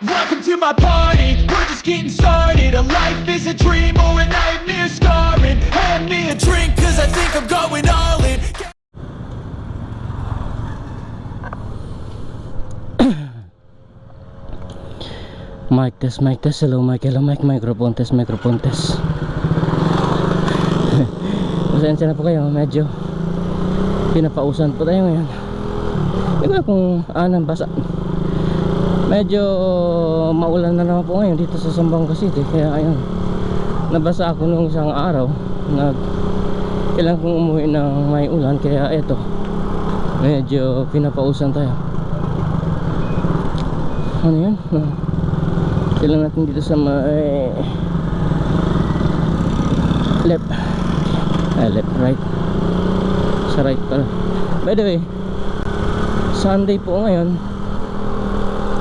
Welcome to my party, we're just getting started. A life is a dream or a nightmare scarring. Hand me a drink cause I think I'm going all in. Mic test, hello mic, microphone test. Pasensya na po kayo, medyo pinapausan po tayo ngayon. Hindi ko alam kung anong basa. Medyo maulan na naman po ngayon dito sa Zamboanga City. Kaya ayun, nabasa ako nung isang araw. Kailangan kong umuwi ng may ulan. Kaya eto, medyo pinapausan tayo. Ano yun? Kailangan natin dito sa may left, right. Sa right pala. By the way, Sunday po ngayon.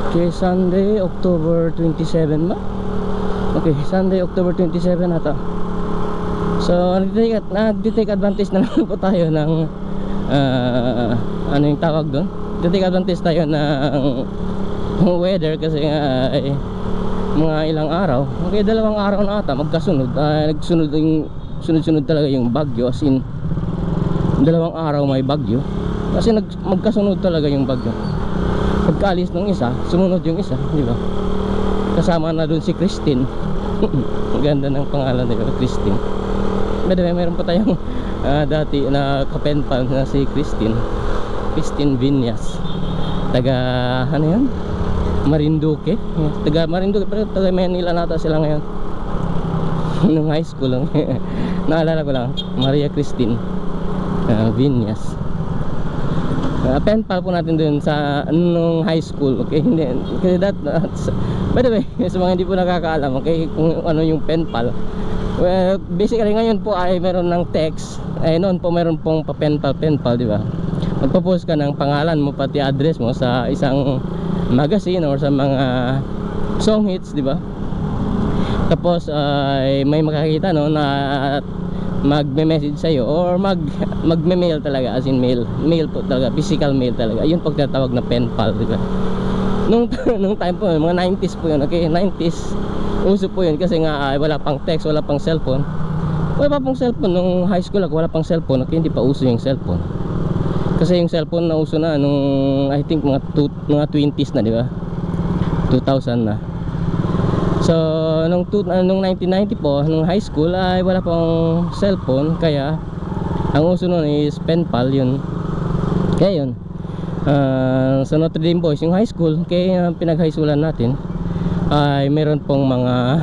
Okay, Sunday, October 27 ba? Okay, Sunday, October 27 ata. So, nag-take advantage na naman po tayo ng ano yung tawag doon? Nag-take advantage tayo ng weather kasi nga ay mga ilang araw. Okay, 2 araw na ata magkasunod. Nagsunod yung sunod-sunod talaga yung bagyo, as in 2 araw may bagyo. Kasi magkasunod talaga yung bagyo. Pagkaalis ng isa, sumunod yung isa, di ba? Kasama na dun si Christine. Ang ganda ng pangalan nila, Christine. Meron pa tayong dati na kapenpal na si Christine Vinyas. Taga ano yan? Marinduque. Taga Marinduque, pero taga Manila nata sila ngayon. Nung high school lang. Naalala ko lang, Maria Christine Vinyas. Pen pal po natin dun sa nung high school. Okay, hindi kasi by the way, sa mga hindi po nakakaalam, okay, kung ano yung pen pal. Well, basically ngayon po ay meron ng text. Noon po meron pong pen pal, di ba? Magpo-post ka ng pangalan mo pati address mo sa isang magazine or sa mga song hits, di ba? Tapos ay may makakita no na magme-message sa'yo or magme-mail talaga, as in mail po talaga, physical mail talaga. Yun pag tatawag na pen pal, diba? Nung time po, mga 90s po yun, okay? 90s, uso po yun kasi nga wala pang text, wala pang cellphone. Wala pa pang cellphone, nung high school ako, wala pang cellphone, okay? Hindi pa uso yung cellphone. Kasi yung cellphone na uso na nung, I think, mga 20s na, diba? 2000 na. So, nung 1990 po, nung high school ay wala pang cellphone, kaya ang uso nun is pen pal yun. Kaya yun, sa Notre Dame Boys, yung high school, kaya pinag-high schoolan natin ay meron pong mga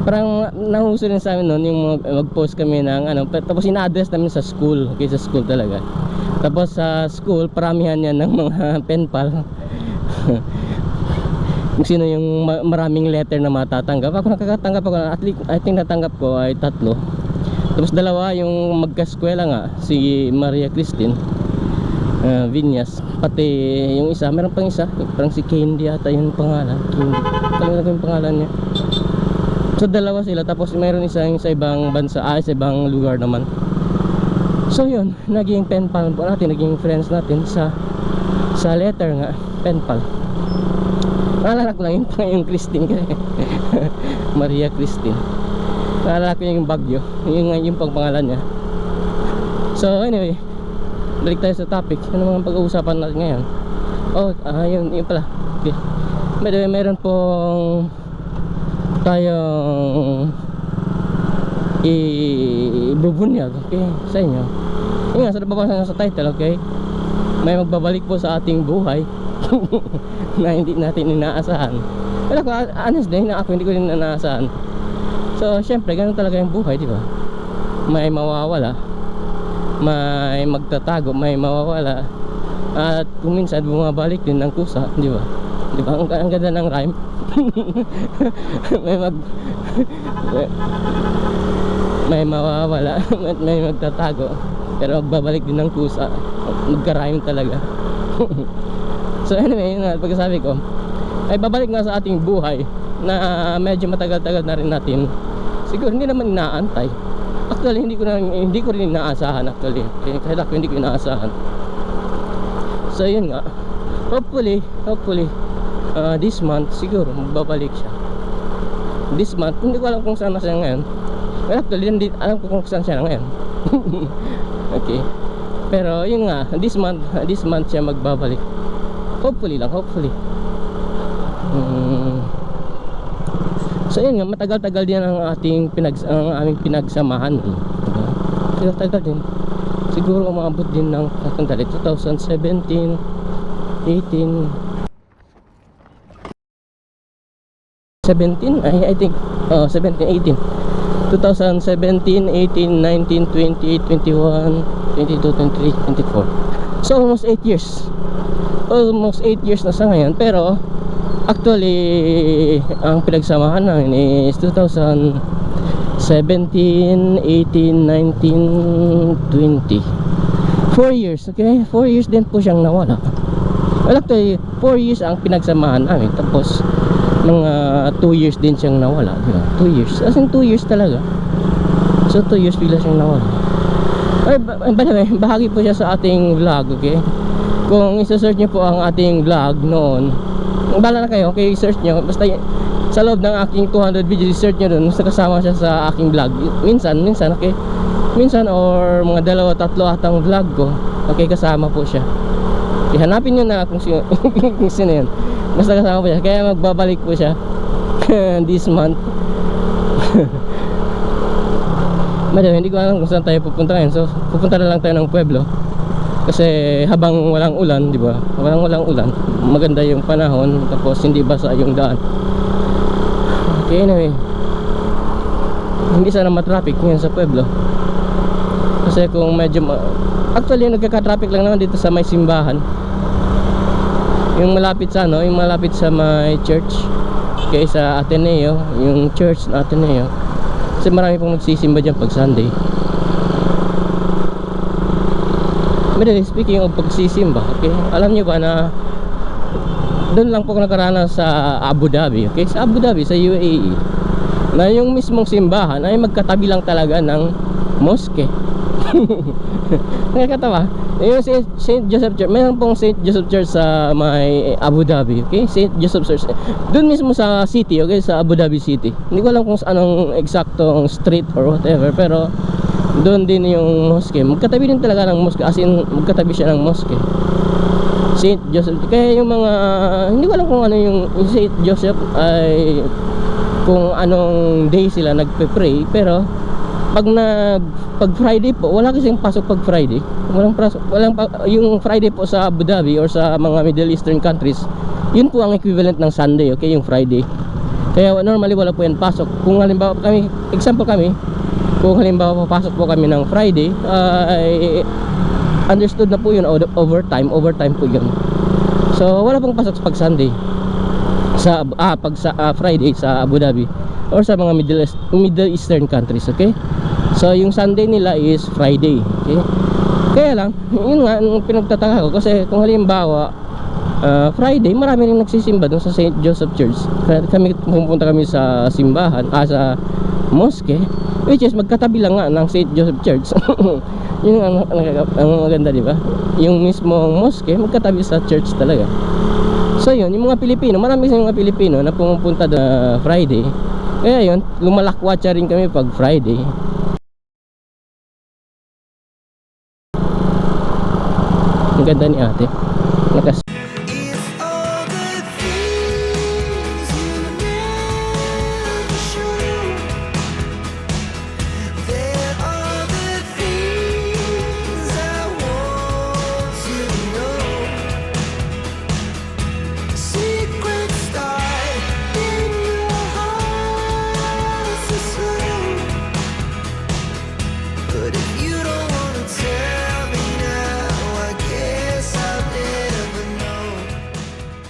parang nauso rin sa amin nun yung mag-post kami ng ano, tapos ina-address namin sa school, okay, sa school talaga. Tapos sa school, paramihan yan ng mga pen pal. Kung sino yung maraming letter na matatanggap. Ako nakakatanggap ako, at least I think natanggap ko ay 3. Tapos 2 yung magkaskwela nga, si Maria Christine Vinyas, pati yung isa, meron pang isa, parang si Candy ata yung pangalan. Candy, kalimutan ko yung pangalan niya. So 2 sila, tapos meron isa yung sa ibang bansa, sa ibang lugar naman. So yun, naging pen pal po natin, naging friends natin sa letter nga, pen pal. Naalala ko lang yung Christine kasi Maria Christine. Naalala ko yung Bagyo, yung pangpangalan niya. So anyway, balik tayo sa topic. Ano mga pag-uusapan natin ngayon? Oh, yun pala. Okay. Meron pong tayong ibubunyag, okay, sa inyo. Yung nga, sa nababasa sa title, okay? May magbabalik po sa ating buhay na hindi natin inaasahan. Pero ako, honestly, hindi ko rin inaasahan. So, syempre, ganun talaga yung buhay, di ba? May mawawala, may magtatago, may mawawala, at kung minsan bumabalik din ng kusa, di ba? Di ba? Ang ganda ng rhyme. may mawawala, may magtatago, pero magbabalik din ng kusa. Magka-rhyme talaga. So anyway, yun nga, pagkasabi ko ay babalik nga sa ating buhay na medyo matagal-tagal na rin natin. Siguro hindi naman inaantay. Actually, hindi ko rin inaasahan actually. Kahit ako hindi ko inaasahan. So yun nga, hopefully this month siguro magbabalik siya. This month, hindi ko alam kung saan na siya ngayon. Well, actually, hindi alam ko kung saan siya na ngayon. Okay. Pero yun nga, this month siya magbabalik. Hopefully lang, hopefully. So yun nga, matagal-tagal din ang aming pinagsamahan. Tagal-tagal din. Siguro umabot din ng 2017, 18, 17, I think 17, 18, 2017, 18, 19, 20, 21, 22, 23, 24. So almost 8 years. Almost 8 years na sa ngayon. Pero actually ang pinagsamahan namin is 2017, 18, 19, 20. 4 years, okay? 4 years din po siyang nawala. Well, actually 4 years ang pinagsamahan namin. Tapos mga 2 years din siyang nawala, di ba? 2 years, as in 2 years talaga. So 2 years bigla siyang nawala. Ay, by the way, bahagi po siya sa ating vlog, okay? Kung isa-search niyo po ang ating vlog noon, bala na kayo, okay, search niyo. Basta sa loob ng aking 200 videos, search niyo doon, kasama siya sa aking vlog. Minsan, okay? Minsan or mga 2-3 atang vlog ko, okay, kasama po siya. Okay, hanapin niyo na kung sino, kung sino yun. Basta kasama po siya, kaya magbabalik po siya this month. Madam, hindi ko alam kung saan tayo pupunta ngayon. So pupunta na lang tayo ng Pueblo. Kasi habang walang ulan, di ba? Walang ulan, maganda yung panahon. Tapos hindi basa yung daan. Okay, anyway, hindi sana matraffic ngayon sa Pueblo. Kasi kung medyo actually nagkaka-traffic lang naman dito sa may simbahan. Yung malapit sa yung malapit sa my church, kaya sa Ateneo, yung church na Ateneo. Kasi marami pong nagsisimba dyan pag Sunday. Speaking of pagsisimba, okay, alam nyo ba na doon lang po nakaranas sa Abu Dhabi, okay? Sa Abu Dhabi, sa UAE, na yung mismong simbahan ay magkatabi lang talaga ng mosque. Nakakatawa. Yung St. Joseph Church, mayroon pong St. Joseph Church sa may Abu Dhabi, okay? St. Joseph Church doon mismo sa city, okay? Sa Abu Dhabi City. Hindi ko alam kung anong eksaktong street or whatever, pero doon din yung mosque. Magkatabi din talaga ng mosque, as in magkatabi siya ng mosque, St. Joseph. Kaya yung mga, hindi ko alam kung ano yung St. Joseph ay kung anong day sila nagpe-pray, pero pag Friday po, wala kasing pasok pag Friday. Yung Friday po sa Abu Dhabi or sa mga Middle Eastern countries, yun po ang equivalent ng Sunday, okay, yung Friday. Kaya normally wala po yan pasok. Kung halimbawa kami, example kami, kung halimbawa papasok po kami ng Friday, ay understood na po yun, overtime po yun. So wala pong pasok pag Sunday sa Friday sa Abu Dhabi or sa mga Middle Eastern countries, okay? So yung Sunday nila is Friday, okay? Kaya lang, yun nga ang pinagtataka ko, kasi kung halimbawa Friday, marami rin nagsisimba doon sa St. Joseph Church. Pumunta kami sa simbahan, sa mosque, which is magkatabi lang nga ng St. Joseph Church. Yun ang maganda, di ba? Yung mismong mosque magkatabi sa church talaga. So yun, yung mga Pilipino, marami sa mga Pilipino na pumupunta doon Friday. Kaya yun, lumalakwatsa rin kami pag Friday. Ang ganda ni ate.